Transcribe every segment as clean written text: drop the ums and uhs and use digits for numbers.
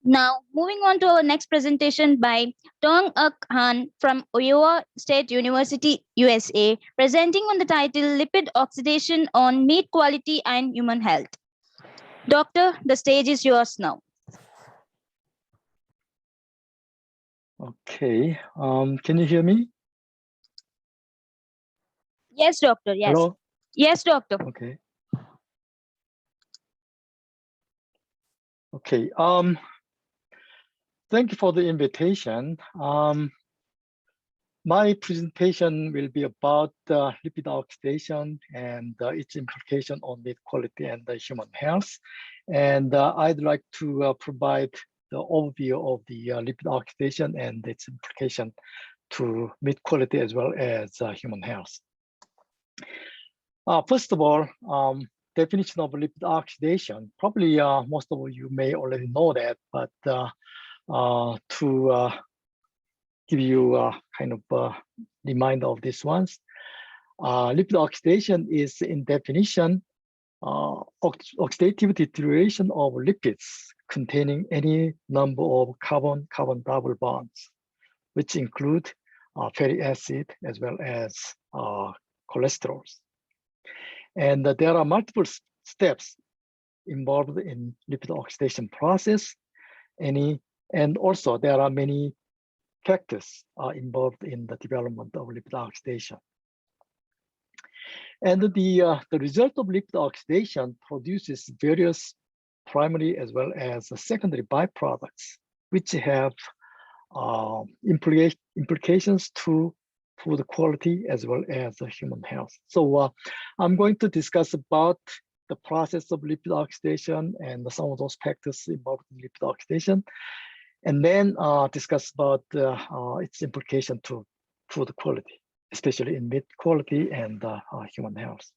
Now, moving on to our next presentation by Tong Ek Han from Iowa State University, USA, presenting on the title Lipid Oxidation on Meat Quality and Human Health. Doctor, the stage is yours now. Okay, can you hear me? Yes, doctor, yes. Hello? Yes, doctor. Okay. Okay, thank you for the invitation. My presentation will be about lipid oxidation and its implication on meat quality and human health. And I'd like to provide the overview of the lipid oxidation and its implication to meat quality as well as human health. First of all, definition of lipid oxidation. Probably most of you may already know that, but to give you a kind of reminder of these ones, lipid oxidation is in definition oxidative deterioration of lipids containing any number of carbon-carbon double bonds, which include fatty acid as well as cholesterol. And there are multiple steps involved in lipid oxidation process. And also there are many factors involved in the development of lipid oxidation. And the result of lipid oxidation produces various primary as well as secondary byproducts, which have implications to food quality as well as human health. So I'm going to discuss about the process of lipid oxidation and some of those factors involved in lipid oxidation, and then discuss about its implication to food quality, especially in meat quality and human health.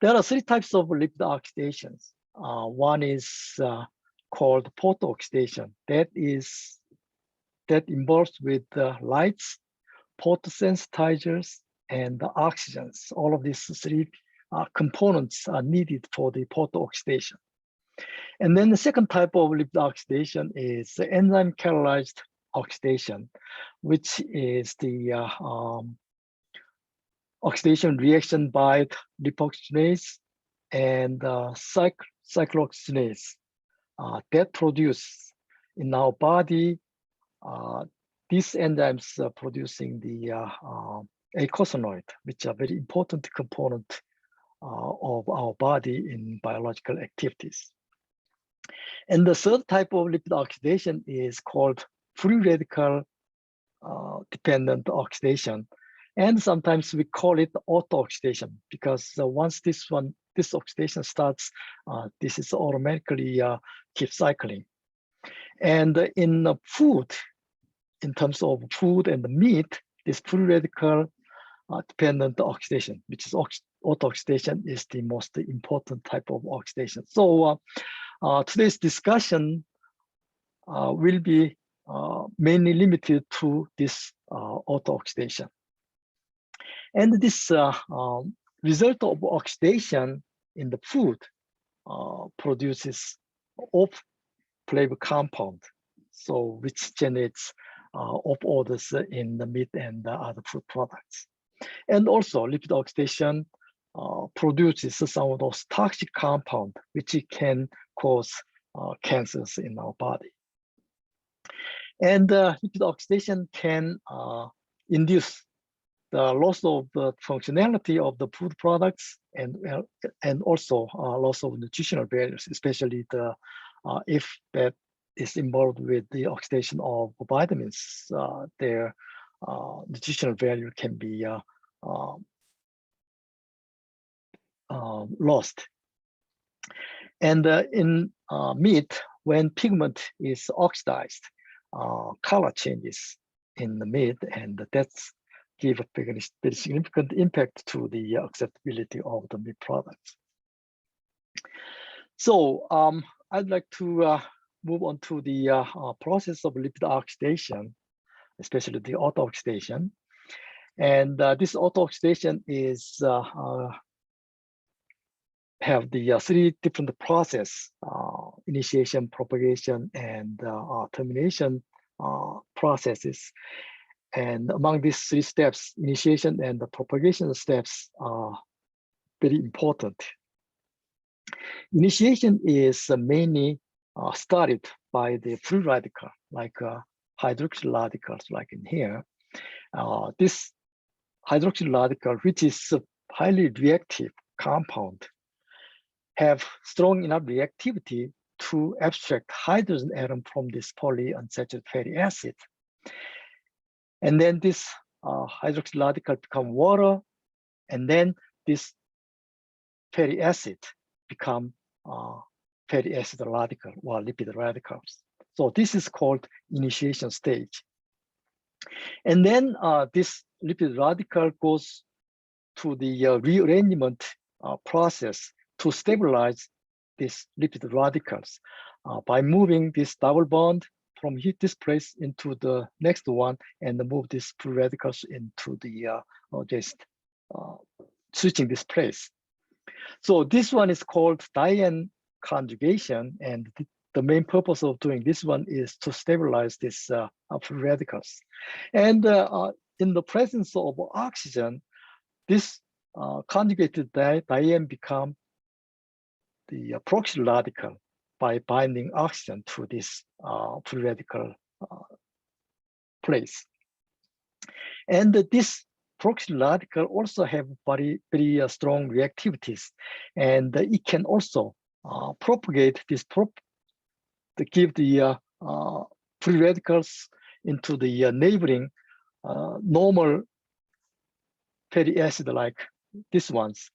There are three types of lipid oxidations. One is called photooxidation. That involves with lights, photosensitizers, and the oxygens. All of these three components are needed for the photooxidation. And then the second type of lipid oxidation is the enzyme catalyzed oxidation, which is the oxidation reaction by lipoxygenase and cyclooxygenase that produce in our body these enzymes producing the eicosanoid, which are very important component of our body in biological activities. And the third type of lipid oxidation is called free radical dependent oxidation. And sometimes we call it auto-oxidation because once this oxidation starts, this is automatically keep cycling. And in food, in terms of food and meat, this free radical dependent oxidation, which is auto-oxidation, is the most important type of oxidation. So today's discussion will be mainly limited to this auto-oxidation. And this result of oxidation in the food produces off-flavor compound, so which generates off odors in the meat and other food products. And also lipid oxidation produces some of those toxic compounds which can cause cancers in our body. And lipid oxidation can induce the loss of the functionality of the food products and also loss of nutritional values, especially the if that is involved with the oxidation of vitamins, their nutritional value can be lost. And in meat, when pigment is oxidized, color changes in the meat, and that's give a very significant impact to the acceptability of the meat products. So I'd like to move on to the process of lipid oxidation, especially the auto-oxidation. And this auto-oxidation is have the three different process: initiation, propagation, and termination processes. And among these three steps, initiation and the propagation steps are very important. Initiation is mainly started by the free radical, like hydroxyl radicals, like in here. This hydroxyl radical, which is a highly reactive compound, have strong enough reactivity to abstract hydrogen atom from this polyunsaturated fatty acid. And then this hydroxyl radical become water, and then this fatty acid become fatty acid radical or lipid radicals. So this is called initiation stage. And then this lipid radical goes to the rearrangement process to stabilize these lipid radicals by moving this double bond from this place into the next one and move these free radicals into the switching this place. So this one is called diene conjugation, and the main purpose of doing this one is to stabilize these free radicals. And in the presence of oxygen, this conjugated diene become the proxy radical by binding oxygen to this free radical place. And this proxy radical also have very strong reactivities, and it can also propagate this to give the free radicals into the neighboring normal fatty acid like this ones,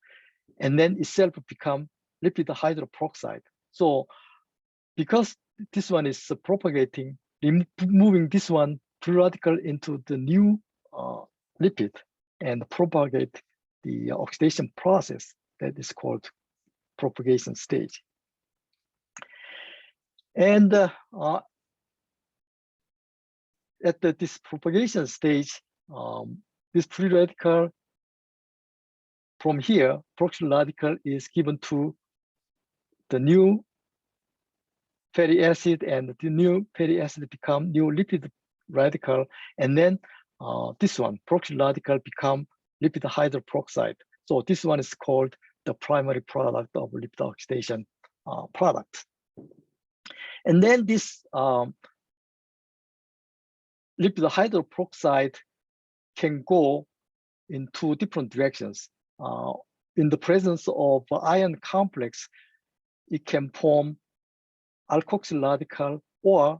and then itself become lipid hydroperoxide. So because this one is propagating, moving this one free radical into the new lipid and propagate the oxidation process that is called propagation stage. And at this propagation stage, this free radical from here, proxy radical is given to the new fatty acid, and the new fatty acid become new lipid radical, and then this one, proxy radical, become lipid hydroperoxide. So this one is called the primary product of lipid oxidation product. And then this lipid hydroperoxide can go in two different directions. In the presence of ion complex, it can form alkoxyl radical or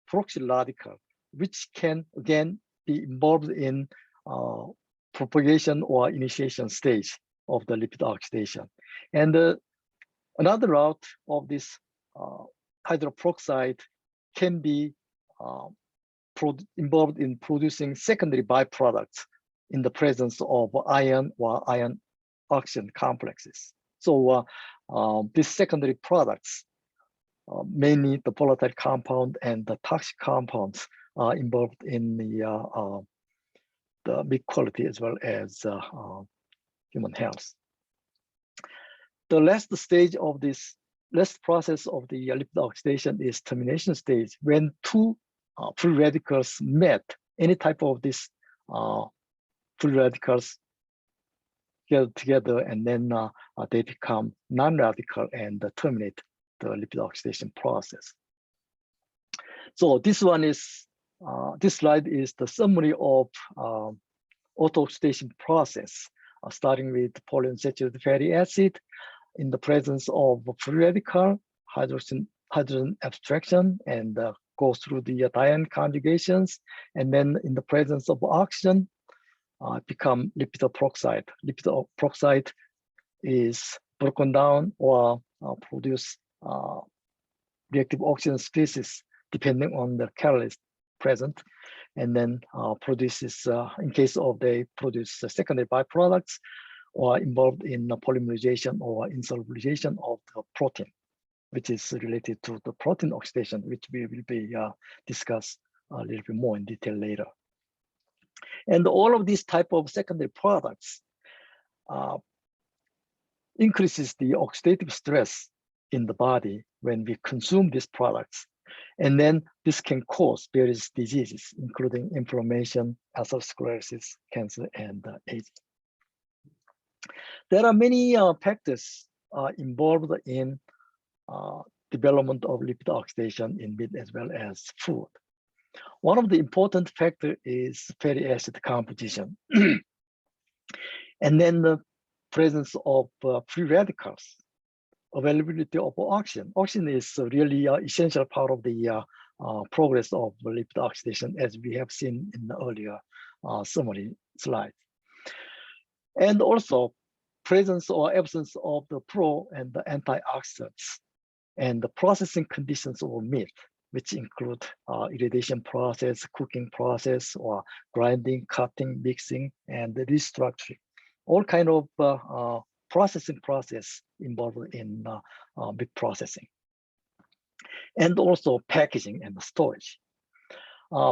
peroxyl radical, which can again be involved in propagation or initiation stage of the lipid oxidation. And another route of this hydroperoxide can be involved in producing secondary byproducts in the presence of ion or ion oxygen complexes. So these secondary products, mainly the volatile compound and the toxic compounds, are involved in the meat quality as well as human health. The last stage of this last process of the lipid oxidation is termination stage, when two free radicals met. Any type of this free radicals get together, and then they become non-radical and terminate the lipid oxidation process. So this one is, this slide is the summary of auto-oxidation process, starting with polyunsaturated fatty acid in the presence of free radical, hydrogen abstraction, and goes through the diene conjugations, and then in the presence of oxygen, become lipid peroxide. Lipid peroxide is broken down or produce reactive oxygen species depending on the catalyst present, and then produces, in case of they produce secondary byproducts or involved in polymerization or insolubilization of the protein, which is related to the protein oxidation, which we will be discuss a little bit more in detail later. And all of these type of secondary products increases the oxidative stress in the body when we consume these products. And then this can cause various diseases, including inflammation, atherosclerosis, cancer, and aging. There are many factors involved in development of lipid oxidation in meat as well as food. One of the important factors is fatty acid composition. And then the presence of free radicals, availability of oxygen. Oxygen is really an essential part of the progress of lipid oxidation, as we have seen in the earlier summary slide. And also presence or absence of the pro and the antioxidants, and the processing conditions of meat, which include irradiation process, cooking process, or grinding, cutting, mixing, and restructuring. All kind of processing process involved in meat processing. And also packaging and storage.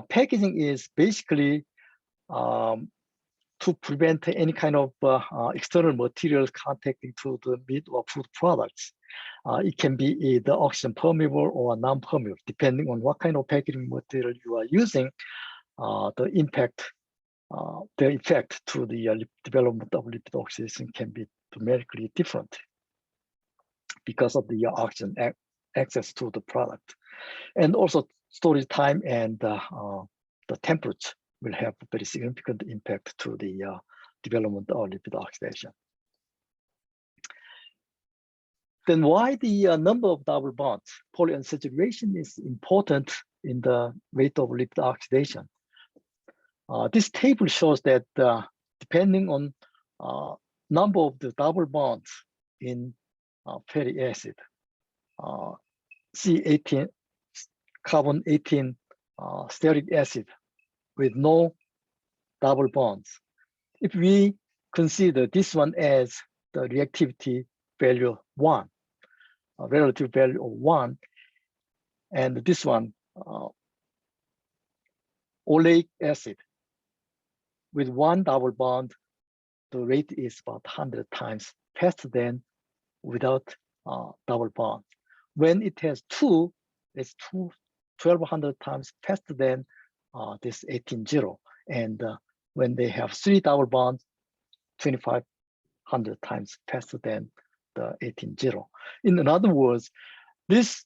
Packaging is basically to prevent any kind of external materials contacting to the meat or food products. It can be either oxygen permeable or non-permeable, depending on what kind of packaging material you are using. The effect to the development of lipid oxidation can be numerically different because of the oxygen access to the product. And also storage time and the temperature will have a very significant impact to the development of lipid oxidation. Then why the number of double bonds? Polyunsaturation is important in the rate of lipid oxidation. This table shows that depending on number of the double bonds in fatty acid, C18, carbon 18 stearic acid with no double bonds. If we consider this one as the reactivity value 1, a relative value of 1, and this one, oleic acid, with 1 double bond, the rate is about 100 times faster than without double bond. When it has 2, it's 1200 times faster than this 18-0. And when they have 3 double bonds, 2500 times faster than the 18-0. In other words, this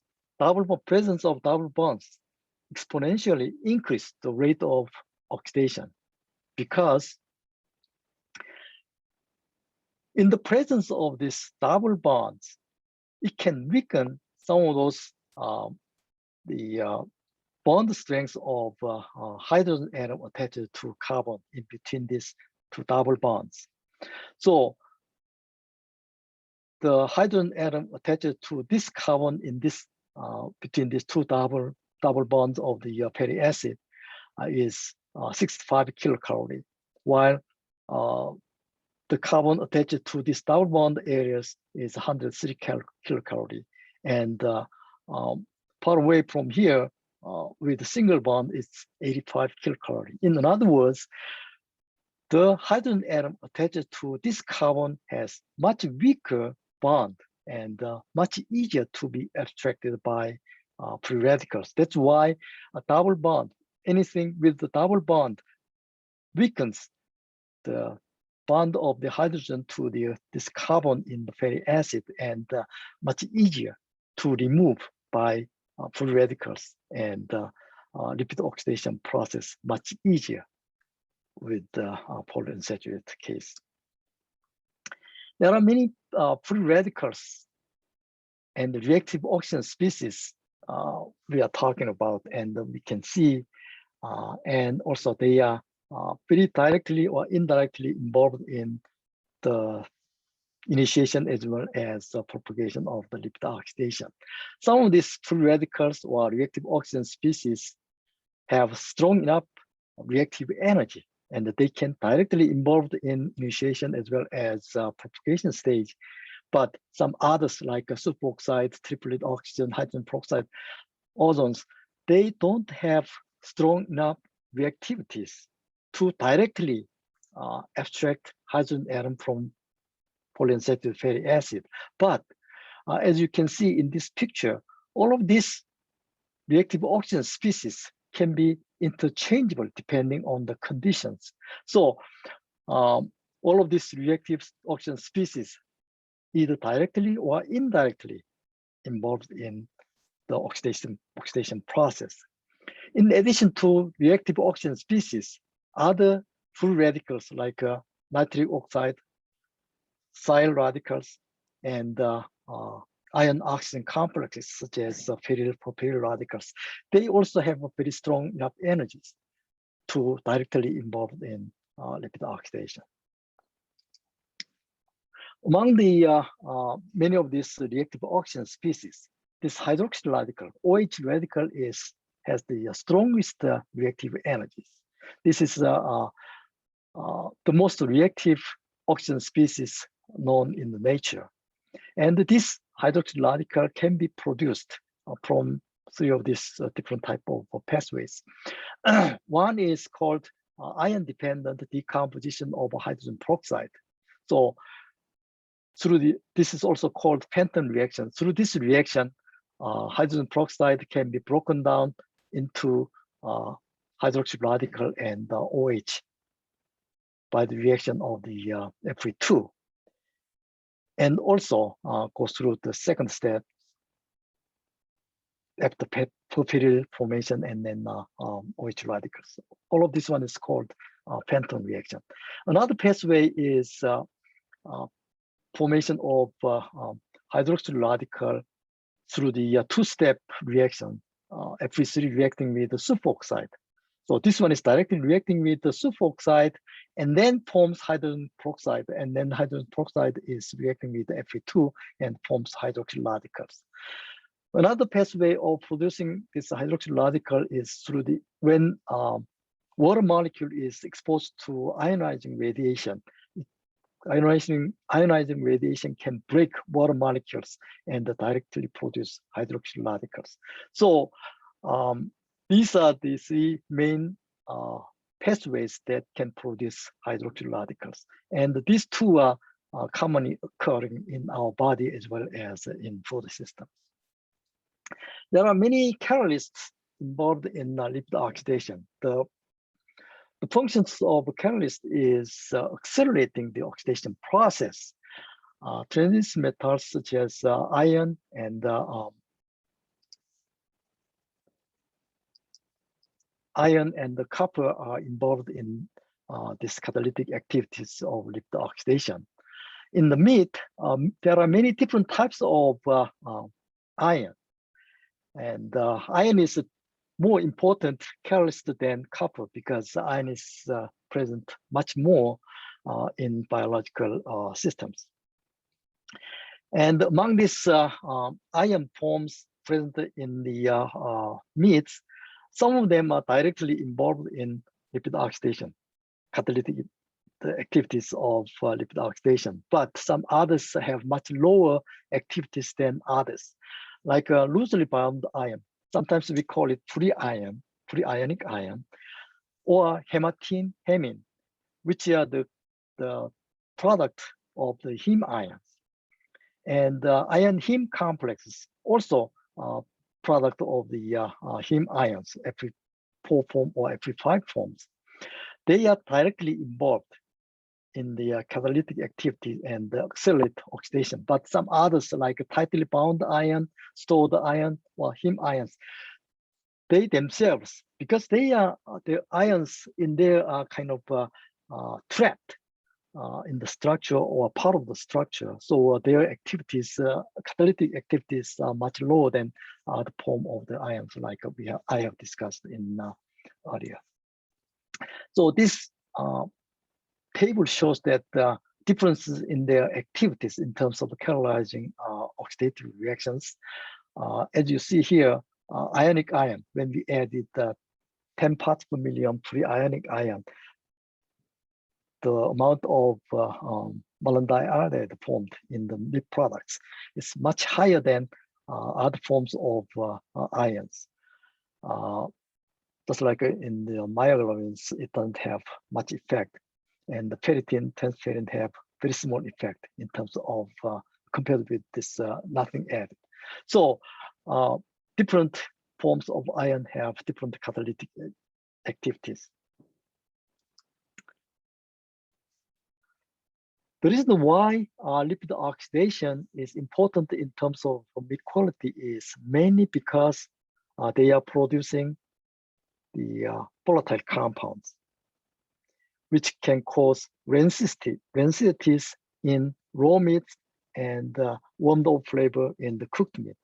presence of double bonds exponentially increase the rate of oxidation, because in the presence of these double bonds, it can weaken some of those bond strength of hydrogen atom attached to carbon in between these 2 double bonds. So the hydrogen atom attached to this carbon in this between these 2 double bonds of the fatty acid is 65 kilocalorie, while the carbon attached to these double bond areas is 103 kilocalorie. And far away from here, with a single bond, it's 85 kilocalorie. In other words, the hydrogen atom attached to this carbon has much weaker bond and much easier to be abstracted by free radicals. That's why a double bond, anything with the double bond, weakens the bond of the hydrogen to this carbon in the fatty acid, and much easier to remove by free radicals, and lipid oxidation process much easier with the polyunsaturated case. There are many free radicals and reactive oxygen species we are talking about, and we can see, and also they are very directly or indirectly involved in the initiation as well as the propagation of the lipid oxidation. Some of these free radicals or reactive oxygen species have strong enough reactive energy, and they can directly involved in initiation as well as propagation stage. But some others, like superoxide, triplet oxygen, hydrogen peroxide, ozones, they don't have strong enough reactivities to directly abstract hydrogen atom from polyunsaturated fatty acid. But as you can see in this picture, all of these reactive oxygen species can be interchangeable depending on the conditions. So all of these reactive oxygen species either directly or indirectly involved in the oxidation process. In addition to reactive oxygen species, other free radicals like nitric oxide, silyl radicals, and iron oxygen complexes such as ferryl propyl radicals, they also have a very strong enough energies to directly involve in lipid oxidation. Among the many of these reactive oxygen species, this hydroxyl radical, OH radical, has the strongest reactive energies. This is the most reactive oxygen species known in the nature. And this hydroxyl radical can be produced from three of these different type of pathways. One is called ion-dependent decomposition of hydrogen peroxide. So this is also called Fenton reaction. Through this reaction, hydrogen peroxide can be broken down into hydroxyl radical and OH by the reaction of the Fe2. And also goes through the second step after propyl formation and then OH radicals. All of this one is called Fenton reaction. Another pathway is formation of hydroxyl radical through the two-step reaction, Fe3 reacting with the superoxide. So this one is directly reacting with the superoxide and then forms hydrogen peroxide, and then hydrogen peroxide is reacting with the Fe2 and forms hydroxyl radicals. Another pathway of producing this hydroxyl radical is through when water molecule is exposed to ionizing radiation. Ionizing radiation can break water molecules and directly produce hydroxyl radicals. So these are the three main pathways that can produce hydroxyl radicals. And these two are commonly occurring in our body as well as in food systems. There are many catalysts involved in lipid oxidation. The functions of a catalyst is accelerating the oxidation process. Transition metals such as iron and the copper are involved in these catalytic activities of lipid oxidation. In the meat, there are many different types of iron. And iron is a more important catalyst than copper because iron is present much more in biological systems. And among these iron forms present in the meats, some of them are directly involved in lipid oxidation, catalytic activities of lipid oxidation, but some others have much lower activities than others, like loosely bound iron. Sometimes we call it free iron, free ionic iron, or hematine, hemine, which are the product of the heme ions. And iron-heme complexes also product of the heme ions, Fe4 form or Fe5 forms. They are directly involved in the catalytic activity and accelerate oxidation. But some others like tightly bound iron, stored iron, or heme ions, they themselves, because they are the ions in there are kind of trapped in the structure or part of the structure. So their activities, catalytic activities are much lower than the form of the ions like I have discussed in earlier. So this table shows that differences in their activities in terms of catalyzing oxidative reactions. As you see here, ionic iron, when we added 10 parts per million free ionic iron, the amount of malonyl iodide formed in the meat products is much higher than other forms of ions. Just like in the myoglobins, it doesn't have much effect. And the ferritin, transferrin have very small effect in terms of compared with this nothing added. So different forms of iron have different catalytic activities. The reason why lipid oxidation is important in terms of meat quality is mainly because they are producing the volatile compounds, which can cause rancidities in raw meat and warmed up flavor in the cooked meat.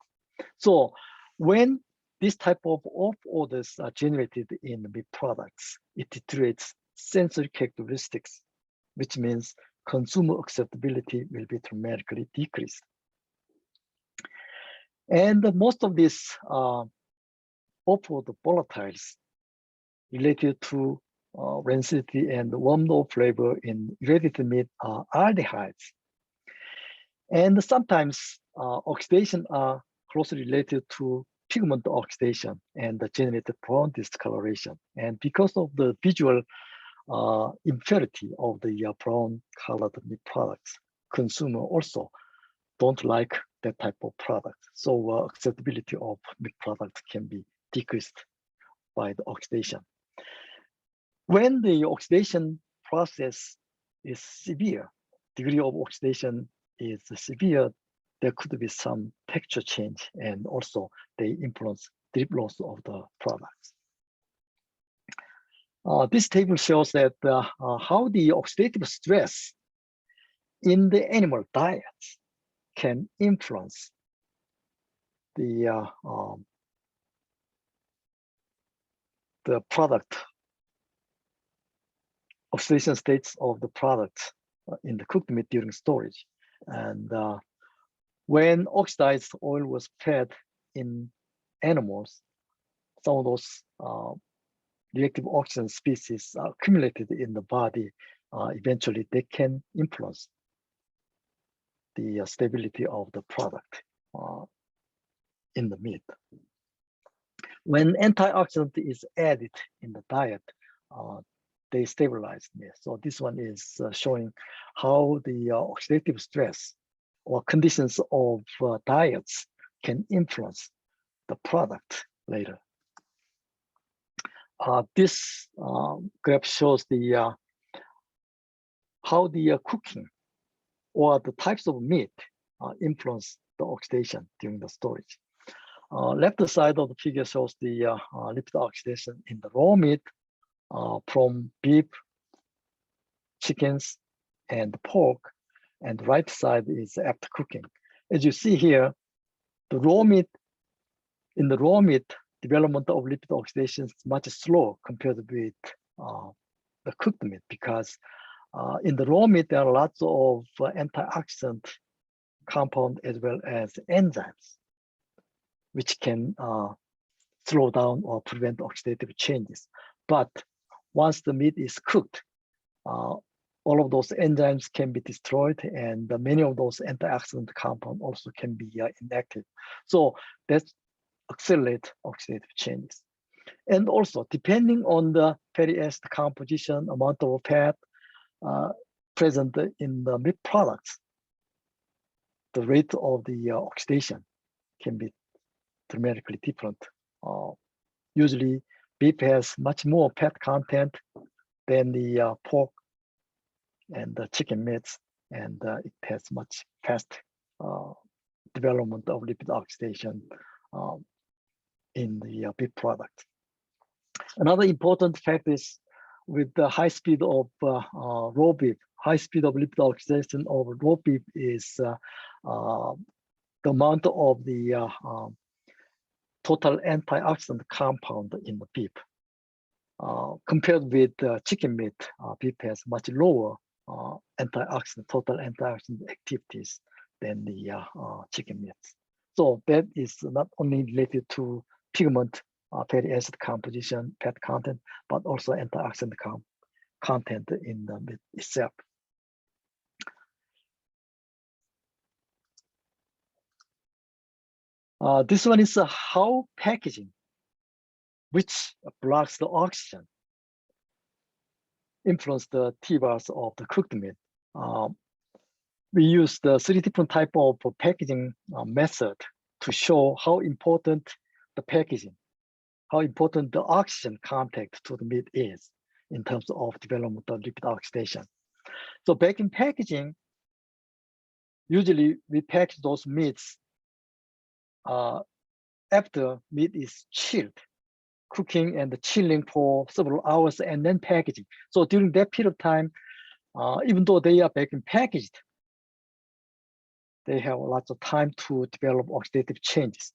So when this type of off odors are generated in meat products, it deteriorates sensory characteristics, which means consumer acceptability will be dramatically decreased. And most of these off-odor volatiles related to rancidity and warmed up flavor in ready-to meat are aldehydes. And sometimes oxidation are closely related to pigment oxidation and the generated brown discoloration. And because of the visual impurity of the brown colored meat products, consumer also don't like that type of product. So acceptability of meat products can be decreased by the oxidation. When the oxidation process is severe, degree of oxidation is severe, there could be some texture change, and also they influence drip loss of the products. This table shows that how the oxidative stress in the animal diets can influence the product oxidation states of the product in the cooked meat during storage. And when oxidized oil was fed in animals, some of those reactive oxygen species are accumulated in the body. Eventually, they can influence the stability of the product in the meat. When antioxidant is added in the diet, they stabilize meat. So this one is showing how the oxidative stress or conditions of diets can influence the product later. This graph shows the how the cooking or the types of meat influence the oxidation during the storage. Left side of the figure shows the lipid oxidation in the raw meat from beef, chickens, and pork, and right side is after cooking. As you see here, the raw meat, in the raw meat, development of lipid oxidation is much slower compared with the cooked meat, because in the raw meat, there are lots of antioxidant compound as well as enzymes, which can slow down or prevent oxidative changes. But once the meat is cooked, all of those enzymes can be destroyed, and many of those antioxidant compounds also can be inactive. So that accelerates oxidative changes. And also, depending on the fatty acid composition, amount of fat present in the meat products, the rate of the oxidation can be dramatically different. Usually, beef has much more fat content than the pork and the chicken meats, and it has much fast development of lipid oxidation in the beef product. Another important fact is with the high speed of raw beef, high speed of lipid oxidation of raw beef is the amount of the total antioxidant compound in the beef. Compared with chicken meat, beef has much lower total antioxidant activities than the chicken meats. So that is not only related to pigment, fatty acid composition, fat content, but also antioxidant content in the meat itself. This one is how packaging, which blocks the oxygen, influence the T-bars of the cooked meat. we use the 3 different type of packaging method to show how important the packaging, how important the oxygen contact to the meat is in terms of development of lipid oxidation. So back in packaging, usually we package those meats after meat is chilled, cooking and chilling for several hours and then packaging. So during that period of time, even though they are back in packaged, they have lots of time to develop oxidative changes.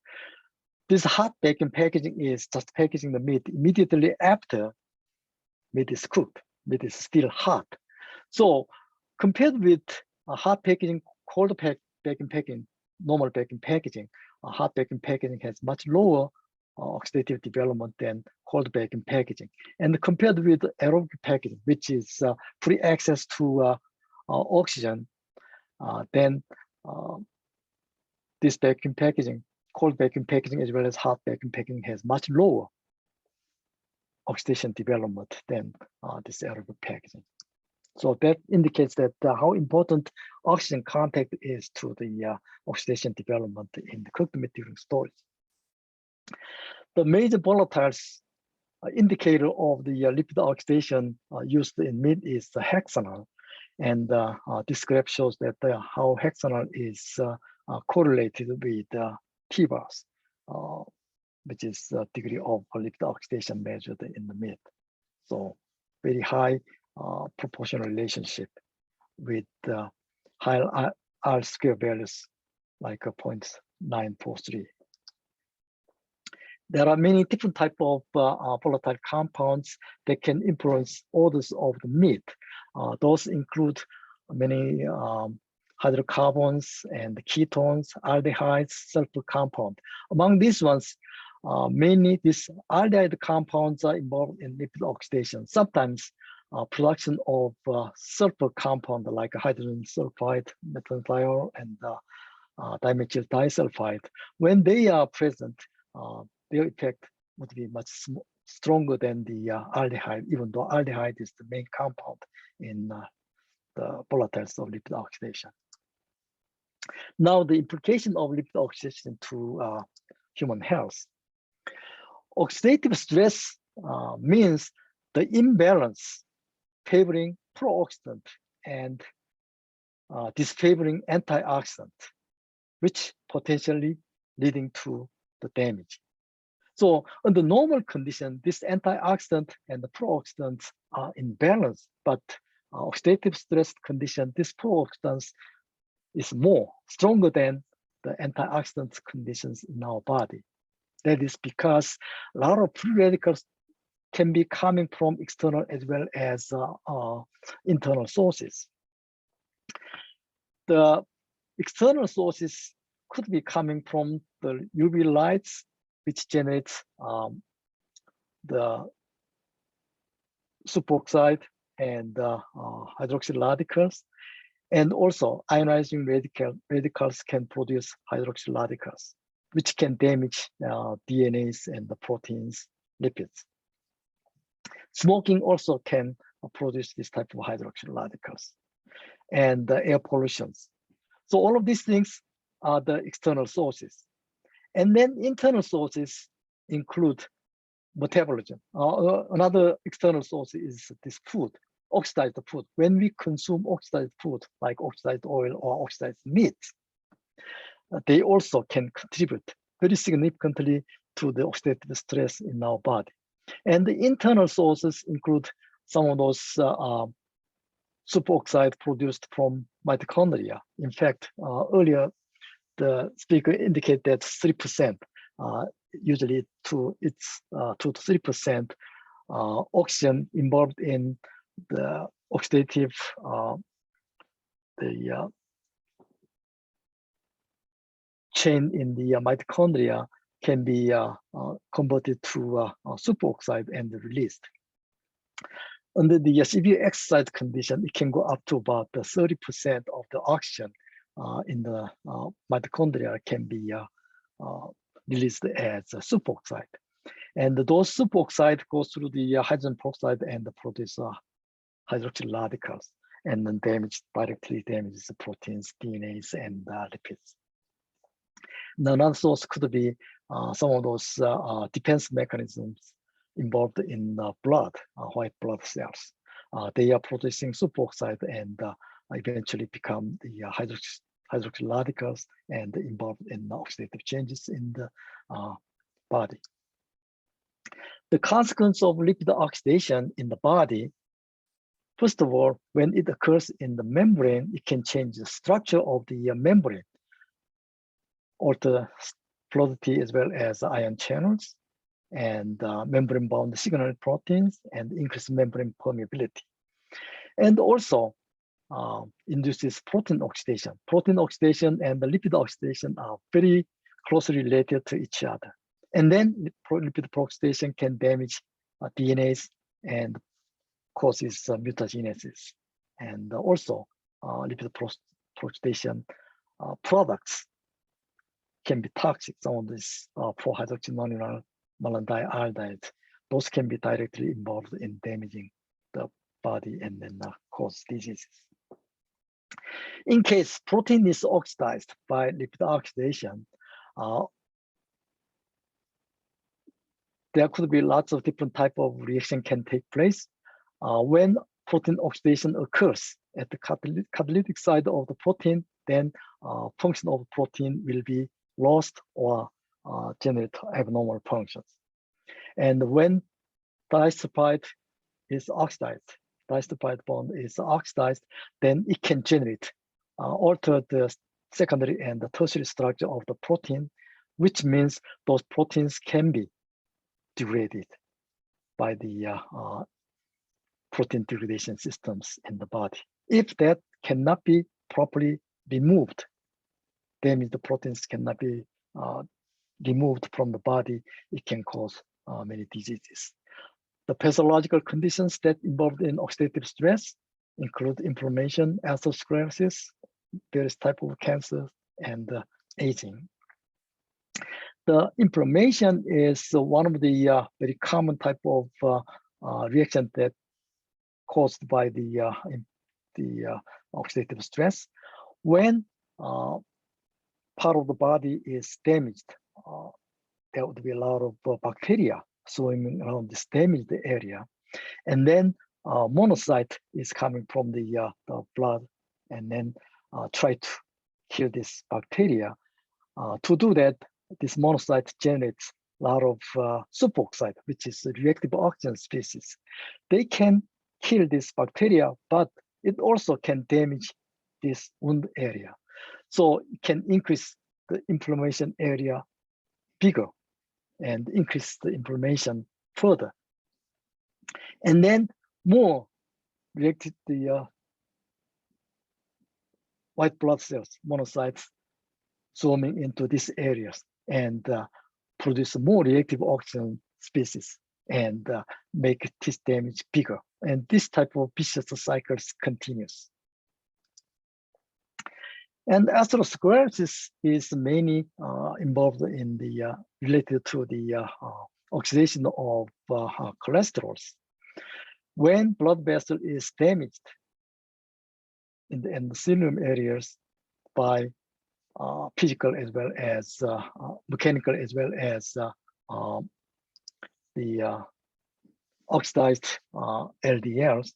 This hot baking packaging is just packaging the meat immediately after meat is cooked. Meat is still hot. So compared with hot packaging, cold baking packaging, normal baking packaging, hot baking packaging has much lower oxidative development than cold baking packaging. And compared with aerobic packaging, which is free access to oxygen, then this baking packaging, cold baking packaging as well as hot baking packaging has much lower oxidation development than this aerobic packaging. So that indicates that how important oxygen contact is to the oxidation development in the cooked meat during storage. The major volatiles indicator of the lipid oxidation used in meat is the hexanol. And this graph shows that how hexanol is correlated with T-bars, which is the degree of lipid oxidation measured in the meat. So very high proportional relationship with high R square values like 0.943. There are many different types of volatile compounds that can influence odors of the meat. Those include many hydrocarbons and ketones, aldehydes, sulfur compound. Among these ones, mainly these aldehyde compounds are involved in lipid oxidation. Sometimes production of sulfur compound like hydrogen sulfide, methanethiol, and dimethyl disulfide. When they are present, their effect would be much stronger than the aldehyde, even though aldehyde is the main compound in the volatiles of lipid oxidation. Now, the implication of lipid oxidation to human health. Oxidative stress means the imbalance favoring pro-oxidant and disfavoring antioxidant, which potentially leading to the damage. So under normal condition, this antioxidant and the pro-oxidants are in balance, but oxidative stress condition, this pro-oxidants is stronger than the antioxidant conditions in our body. That is because a lot of free radicals can be coming from external as well as internal sources. The external sources could be coming from the UV lights, which generates the superoxide and hydroxyl radicals. And also ionizing radicals can produce hydroxyl radicals, which can damage DNAs and the proteins, lipids. Smoking also can produce this type of hydroxyl radicals, and air pollutions. So all of these things are the external sources. And then internal sources include metabolism. Another external source is this food, oxidized food. When we consume oxidized food, like oxidized oil or oxidized meat, they also can contribute very significantly to the oxidative stress in our body. And the internal sources include some of those superoxide produced from mitochondria. In fact, earlier, the speaker indicated that 3%, usually it's 2 to 3% oxygen involved in the oxidative, chain in the mitochondria can be converted to superoxide and released. Under the severe exercise condition, it can go up to about 30% of the oxygen in the mitochondria can be released as a superoxide. And those superoxide goes through the hydrogen peroxide and produce hydroxyl radicals. and then directly damages the proteins, DNAs, and lipids. Another source could be some of those defense mechanisms involved in blood, white blood cells. They are producing superoxide and eventually become the hydroxyl radicals and involved in oxidative changes in the body. The consequence of lipid oxidation in the body, first of all, when it occurs in the membrane, it can change the structure of the membrane, alter porosity as well as ion channels, and membrane-bound signal proteins, and increase membrane permeability. And also induces protein oxidation. Protein oxidation and the lipid oxidation are very closely related to each other. And then lipid peroxidation can damage DNAs and causes mutagenesis. And also lipid peroxidation products can be toxic. Some of these 4-hydroxynonenal malondialdehydes, those can be directly involved in damaging the body and then cause diseases. In case protein is oxidized by lipid oxidation, there could be lots of different type of reaction can take place. When protein oxidation occurs at the catalytic side of the protein, then function of the protein will be lost or generate abnormal functions. And when disulfide is oxidized, disulfide bond is oxidized, then it can generate, alter the secondary and the tertiary structure of the protein, which means those proteins can be degraded by the protein degradation systems in the body. If that cannot be properly removed, then the proteins cannot be removed from the body, it can cause many diseases. The pathological conditions that involved in oxidative stress include inflammation, atherosclerosis, various types of cancer, and aging. The inflammation is one of the very common type of reaction that caused by the oxidative stress. When part of the body is damaged, there would be a lot of bacteria swimming around this damaged area. And then monocyte is coming from the blood and then try to kill this bacteria. To do that, this monocyte generates a lot of superoxide, which is a reactive oxygen species. They can kill this bacteria, but it also can damage this wound area. So it can increase the inflammation area bigger and increase the inflammation further. And then more reacted the white blood cells, monocytes, swarming into these areas and produce more reactive oxygen species and make this damage bigger. And this type of vicious cycles continues. And atherosclerosis is mainly involved in the related to the oxidation of cholesterols. When blood vessel is damaged in the endothelium areas by physical as well as mechanical as well as the oxidized LDLs,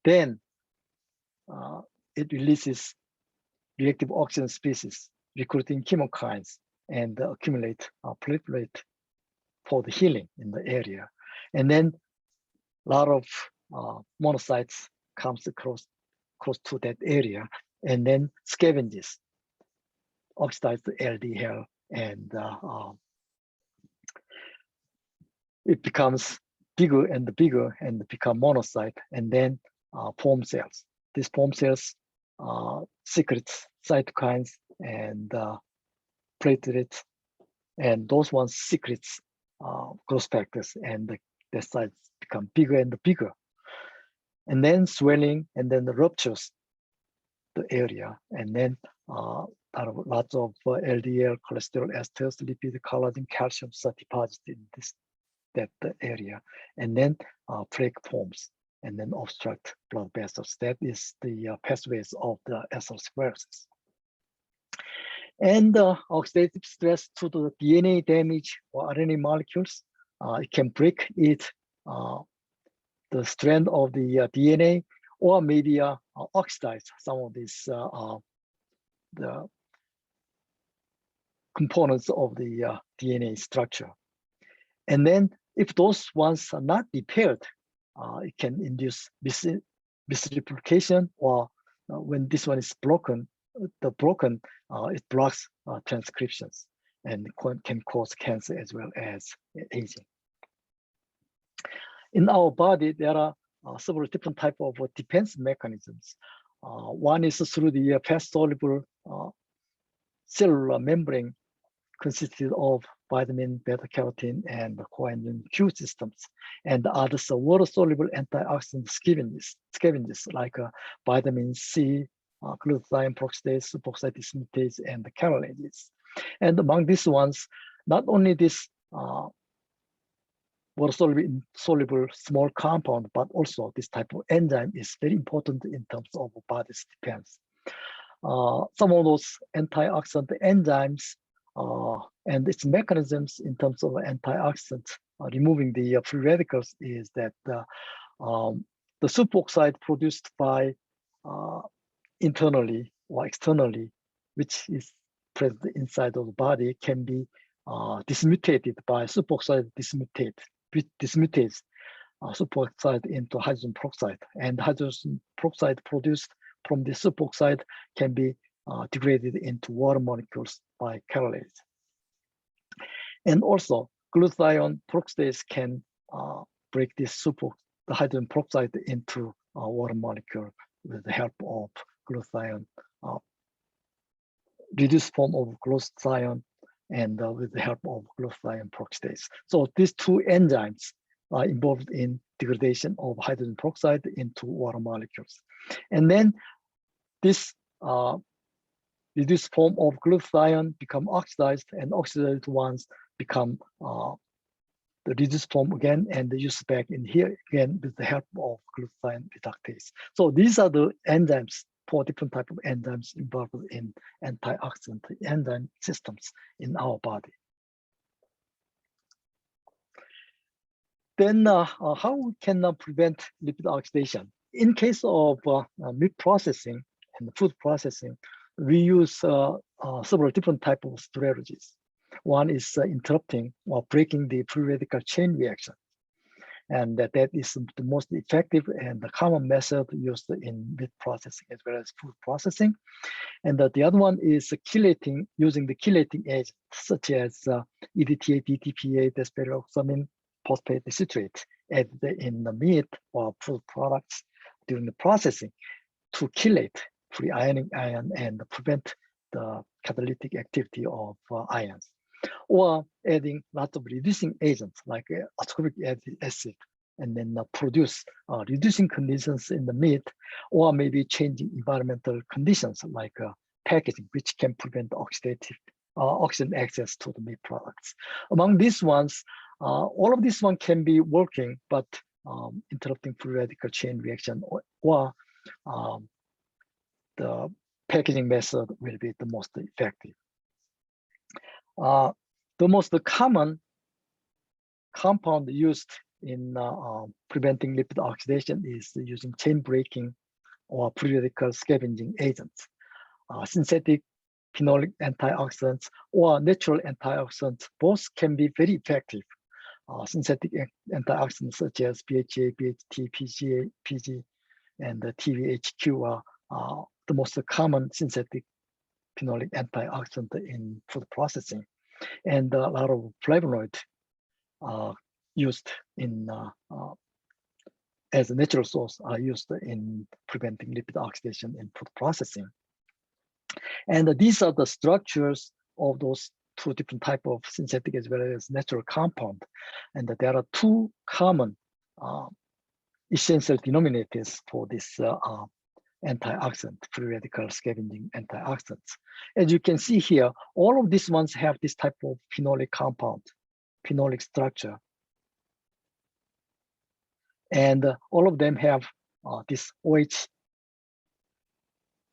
then it releases reactive oxygen species, recruiting chemokines and accumulate platelet for the healing in the area. And then a lot of monocytes comes across to that area and then scavenges oxidized LDL and it becomes bigger and bigger and become monocyte and then form cells. These form cells secrete cytokines and platelets, and those ones secrets growth factors, and the size become bigger and bigger. And then swelling, and then the ruptures the area, and then lots of LDL, cholesterol esters, lipid, collagen, calcium are deposited in that area, and then plaque forms, and then obstruct blood vessels. That is the pathways of the atherosclerosis. And oxidative stress to the DNA damage or RNA molecules, it can break the strand of the DNA, or maybe oxidize some of these the components of the DNA structure. And then if those ones are not repaired, it can induce misreplication, or when this one is broken, it blocks transcriptions and can cause cancer as well as aging. In our body, there are several different types of defense mechanisms. One is through the fast-soluble cellular membrane consisted of vitamin, beta-carotene, and coenzyme Q systems, and others are water-soluble antioxidant scavengers like vitamin C, glutathione peroxidase, superoxide dismutase, and the carolases. And among these ones, not only this water-soluble small compound, but also this type of enzyme is very important in terms of body's defense. Some of those antioxidant enzymes and its mechanisms in terms of antioxidants removing the free radicals is that the superoxide produced by internally or externally, which is present inside of the body, can be dismutated by superoxide dismutase superoxide into hydrogen peroxide, and hydrogen peroxide produced from the superoxide can be degraded into water molecules by carolase. And also glutathione peroxidase can break this the hydrogen peroxide into a water molecule with the help of glutathione, reduced form of glutathione, and with the help of glutathione peroxidase. So these two enzymes are involved in degradation of hydrogen peroxide into water molecules. And then this reduced form of glutathione become oxidized, and oxidized ones become the reduced form again and used back in here again with the help of glutathione reductase. So these are the enzymes, 4 different types of enzymes involved in antioxidant enzyme systems in our body. Then how we can prevent lipid oxidation? In case of meat processing and food processing, we use several different types of strategies. One is interrupting or breaking the free radical chain reaction. And that is the most effective and the common method used in meat processing as well as food processing. And the other one is chelating, using the chelating agents such as EDTA, DTPA, desperoxamine, phosphate citrate added in the meat or food products during the processing to chelate free ionic ion and prevent the catalytic activity of ions. Or adding lots of reducing agents like ascorbic acid and then produce reducing conditions in the meat, or maybe changing environmental conditions like packaging, which can prevent oxygen access to the meat products. Among these ones, all of these one can be working, but interrupting free radical chain reaction or the packaging method will be the most effective. The most common compound used in preventing lipid oxidation is using chain breaking or free radical scavenging agents. Synthetic phenolic antioxidants or natural antioxidants, both can be very effective. Synthetic antioxidants such as BHA, BHT, PGA, PG, and TVHQ are the most common synthetic phenolic antioxidant in food processing. And a lot of flavonoids used in as a natural source are used in preventing lipid oxidation in food processing. And these are the structures of those 2 different types of synthetic as well as natural compound. And there are 2 common essential denominators for this antioxidant, free radical scavenging antioxidants. As you can see here, all of these ones have this type of phenolic compound, phenolic structure. And all of them have this OH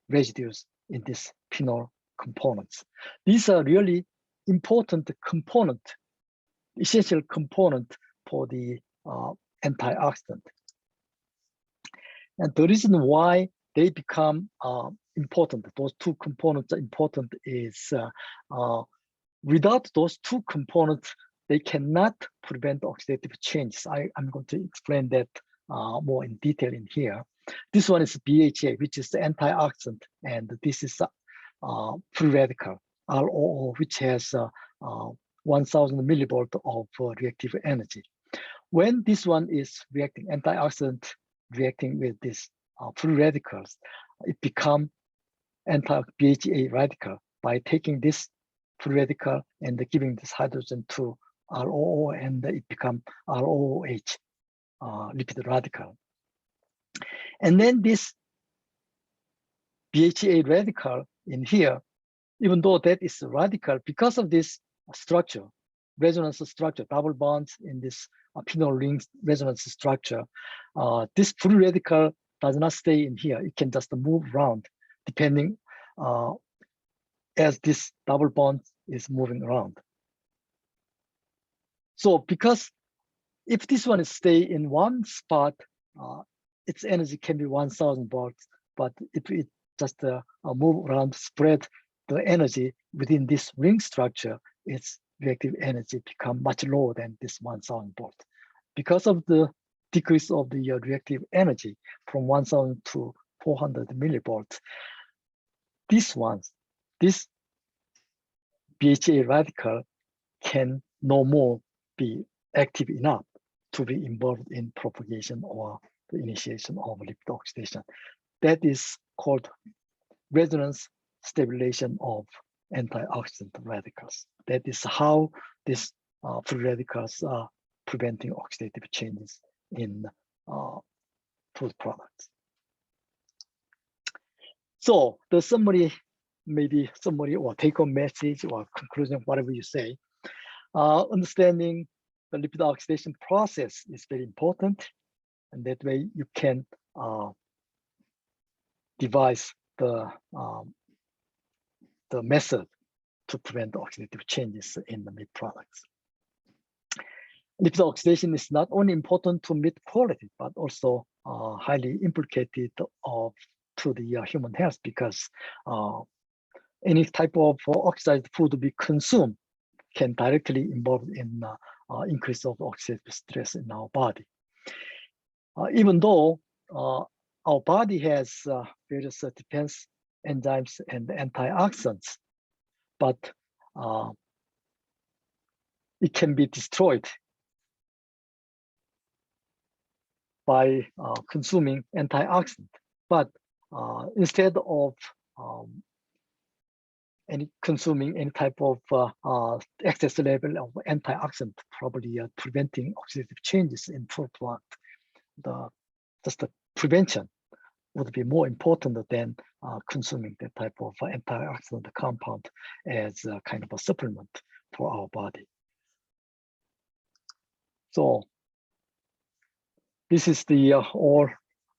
residues in this phenol components. These are really important component, essential component for the antioxidant. And the reason why they become important, those two components are important, is without those two components, they cannot prevent oxidative changes. I'm going to explain that more in detail in here. This one is BHA, which is the antioxidant, and this is free radical, ROO, which has 1000 millivolt of reactive energy. When this one is reacting, antioxidant reacting with this free radicals, it becomes anti-BHA radical by taking this free radical and giving this hydrogen to ROO, and it becomes ROOH, lipid radical. And then this BHA radical in here, even though that is radical, because of this structure, resonance structure, double bonds in this phenol ring resonance structure, this free radical does not stay in here. It can just move around depending as this double bond is moving around. So because if this one stay in one spot, its energy can be 1000 volts, but if it just move around, spread the energy within this ring structure, its reactive energy become much lower than this 1000 volts. Because of the decrease of the reactive energy from 1000 to 400 millivolts, this BHA radical can no more be active enough to be involved in propagation or the initiation of lipid oxidation. That is called resonance stabilization of antioxidant radicals. That is how these free radicals are preventing oxidative changes in food products. So the summary, maybe summary or take-home message or conclusion, whatever you say, understanding the lipid oxidation process is very important, and that way you can devise the method to prevent oxidative changes in the meat products. Lipid oxidation is not only important to meat quality, but also highly implicated to the human health, because any type of oxidized food we consume can directly involve in increase of oxidative stress in our body. Even though our body has various defense enzymes and antioxidants, but it can be destroyed by consuming antioxidant. But instead of consuming any type of excess level of antioxidant, probably preventing oxidative changes in food product, just the prevention would be more important than consuming that type of antioxidant compound as a kind of a supplement for our body. So this is the all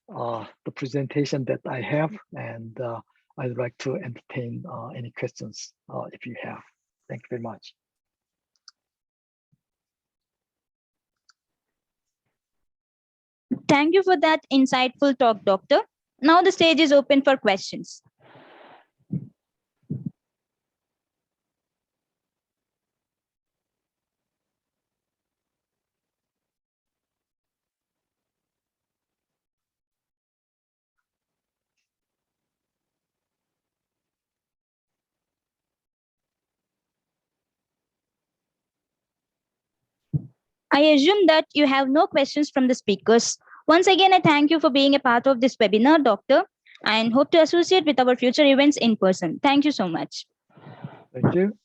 the presentation that I have, and I'd like to entertain any questions if you have. Thank you very much. Thank you for that insightful talk, Doctor. Now the stage is open for questions. I assume that you have no questions from the speakers. Once again, I thank you for being a part of this webinar, Doctor, and hope to associate with our future events in person. Thank you so much. Thank you.